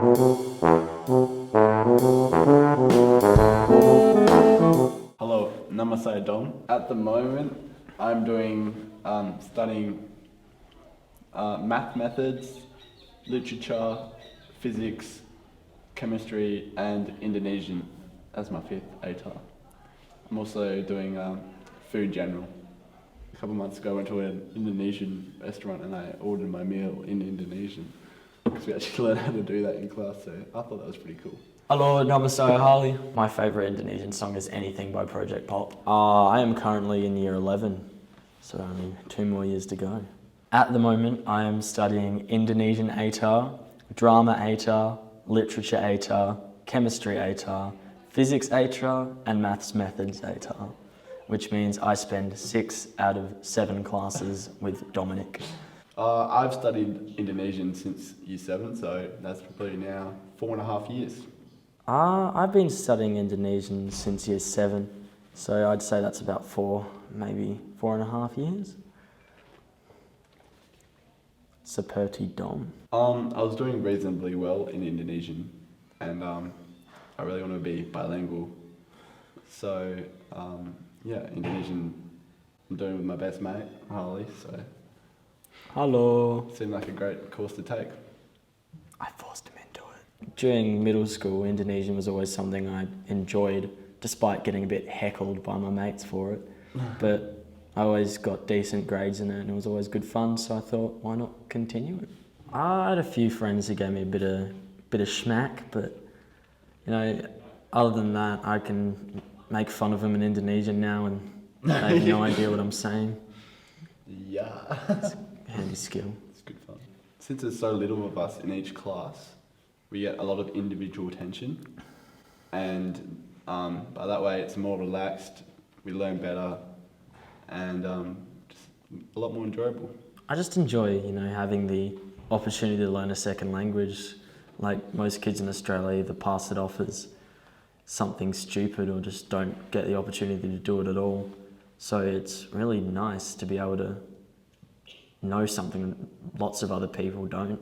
Hello, Namaste Dom. At the moment, I'm studying math methods, literature, physics, chemistry, and Indonesian as my fifth ATAR. I'm also doing food general. A couple months ago, I went to an Indonesian restaurant and I ordered my meal in Indonesian because we actually learned how to do that in class, so I thought that was pretty cool. Hello, Namaste Harley. My favourite Indonesian song is Anything by Project Pop. I am currently in year 11, so only 2 more years to go. At the moment, I am studying Indonesian ATAR, Drama ATAR, Literature ATAR, Chemistry ATAR, Physics ATAR, and Maths Methods ATAR, which means I spend 6 out of 7 classes with Dominic. I've studied Indonesian since year 7, so that's probably now 4.5 years. I've been studying Indonesian since year 7, so I'd say that's about 4, maybe 4.5 years. Seperti Dom. I was doing reasonably well in Indonesian, and I really want to be bilingual. So Indonesian I'm doing with my best mate, Harley, so Hello. seemed like a great course to take. I forced him into it. During middle school, Indonesian was always something I enjoyed, despite getting a bit heckled by my mates for it. But I always got decent grades in it and it was always good fun, so I thought, why not continue it? I had a few friends who gave me a bit of schmack, but other than that, I can make fun of them in Indonesian now and they have no idea what I'm saying. Yeah. It's a handy skill. It's good fun. Since there's so little of us in each class, we get a lot of individual attention, and by that way it's more relaxed, we learn better, and just a lot more enjoyable. I just enjoy, having the opportunity to learn a second language. Like most kids in Australia, either pass it off as something stupid or just don't get the opportunity to do it at all. So it's really nice to be able to know something lots of other people don't.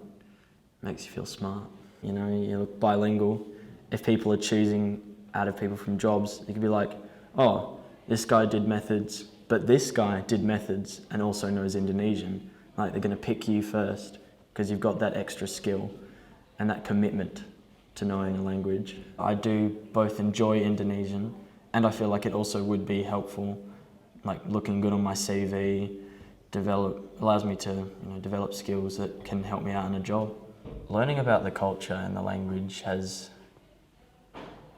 Makes you feel smart. You look bilingual. If people are choosing out of people from jobs, you could be like, oh, this guy did methods, but this guy did methods and also knows Indonesian. Like they're going to pick you first because you've got that extra skill and that commitment to knowing a language. I do both enjoy Indonesian and I feel like it also would be helpful, like looking good on my CV, allows me to develop skills that can help me out in a job. Learning about the culture and the language has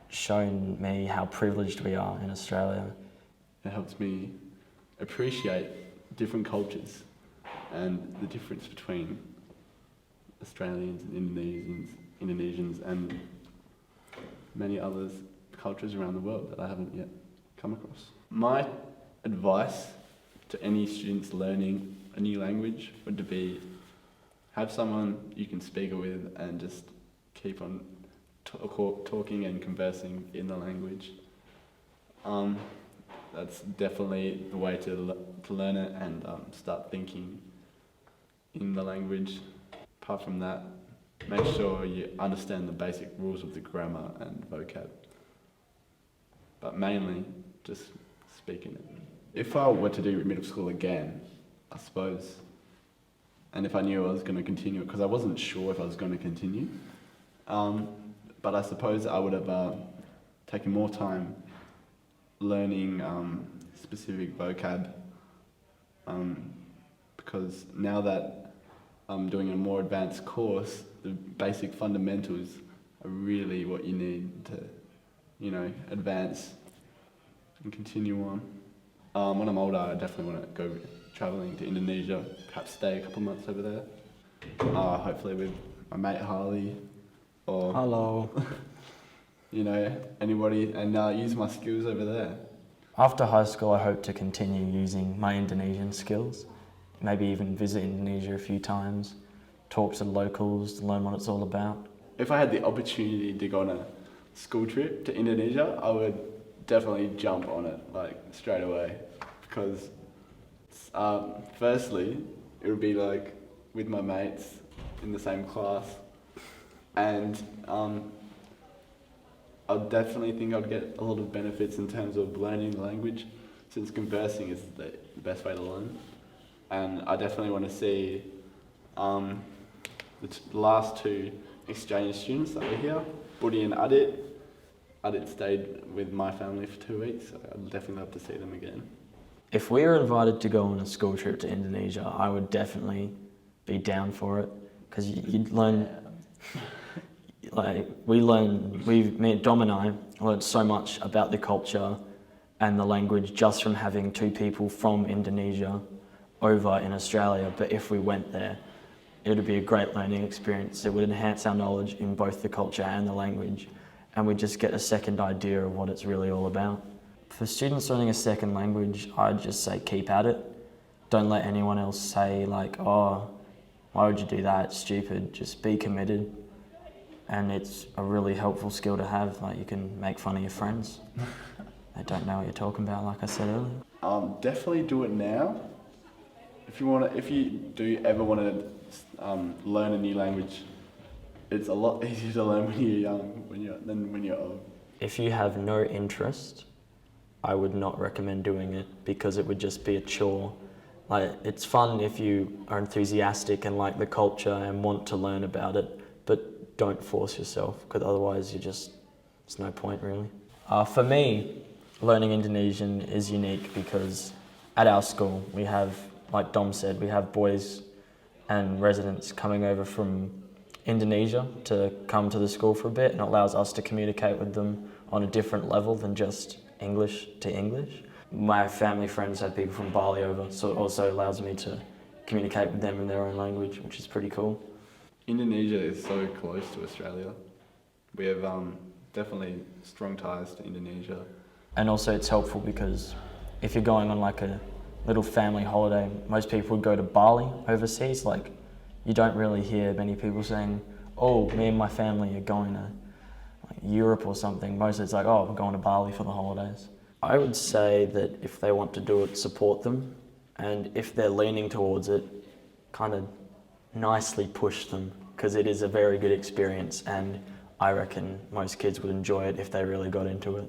shown me how privileged we are in Australia. It helps me appreciate different cultures and the difference between Australians and Indonesians and many others cultures around the world that I haven't yet come across. My advice to any students learning a new language would be have someone you can speak with and just keep on talking and conversing in the language. That's definitely the way to learn it and start thinking in the language. Apart from that, make sure you understand the basic rules of the grammar and vocab. But mainly, just speaking it. If I were to do middle school again, I suppose, and if I knew I was going to continue it, because I wasn't sure if I was going to continue, but I suppose I would have taken more time learning specific vocab, because now that I'm doing a more advanced course, the basic fundamentals are really what you need to, advance and continue on. When I'm older, I definitely want to go travelling to Indonesia, perhaps stay a couple of months over there, hopefully with my mate Harley, or Hello. anybody, and use my skills over there. After high school, I hope to continue using my Indonesian skills, maybe even visit Indonesia a few times, talk to locals, learn what it's all about. If I had the opportunity to go on a school trip to Indonesia, I would definitely jump on it, straight away, because firstly, it would be with my mates in the same class, and I definitely think I'd get a lot of benefits in terms of learning the language, since conversing is the best way to learn. And I definitely want to see the last two exchange students that were here, Budaya and Adit. Adit stayed with my family for 2 weeks, so I'd definitely love to see them again. If we were invited to go on a school trip to Indonesia, I would definitely be down for it, because you'd learn, me, Dom and I learned so much about the culture and the language just from having two people from Indonesia over in Australia. But if we went there, it would be a great learning experience. It would enhance our knowledge in both the culture and the language, and we just get a second idea of what it's really all about. For students learning a second language, I'd just say keep at it. Don't let anyone else say like, oh, why would you do that? It's stupid. Just be committed. And it's a really helpful skill to have. Like, you can make fun of your friends. They don't know what you're talking about, like I said earlier. Definitely do it now. If you do ever want to learn a new language, it's a lot easier to learn when you're young than when you're old. If you have no interest, I would not recommend doing it, because it would just be a chore. Like, it's fun if you are enthusiastic and like the culture and want to learn about it, but don't force yourself, because otherwise there's no point really. For me, learning Indonesian is unique because at our school we have, like Dom said, we have boys and residents coming over from Indonesia to come to the school for a bit, and it allows us to communicate with them on a different level than just English to English. My family friends have people from Bali over, so it also allows me to communicate with them in their own language, which is pretty cool. Indonesia is so close to Australia. We have definitely strong ties to Indonesia. And also it's helpful because if you're going on like a little family holiday, most people would go to Bali overseas. Like, you don't really hear many people saying, oh, me and my family are going to like Europe or something. Mostly it's like, oh, we're going to Bali for the holidays. I would say that if they want to do it, support them. And if they're leaning towards it, kind of nicely push them, because it is a very good experience, and I reckon most kids would enjoy it if they really got into it.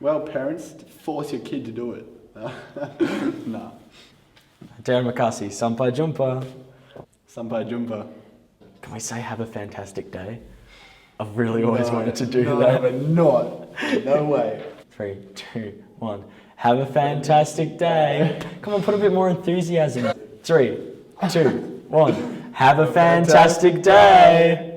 Well, parents, force your kid to do it. Nah. Terima kasih, sampai jumpa. Sampai jumpa. Can we say have a fantastic day? I've really always wanted to do that. No, but not. No way. 3, 2, 1. Have a fantastic day. Come on, put a bit more enthusiasm. 3, 2, 1. Have a fantastic day.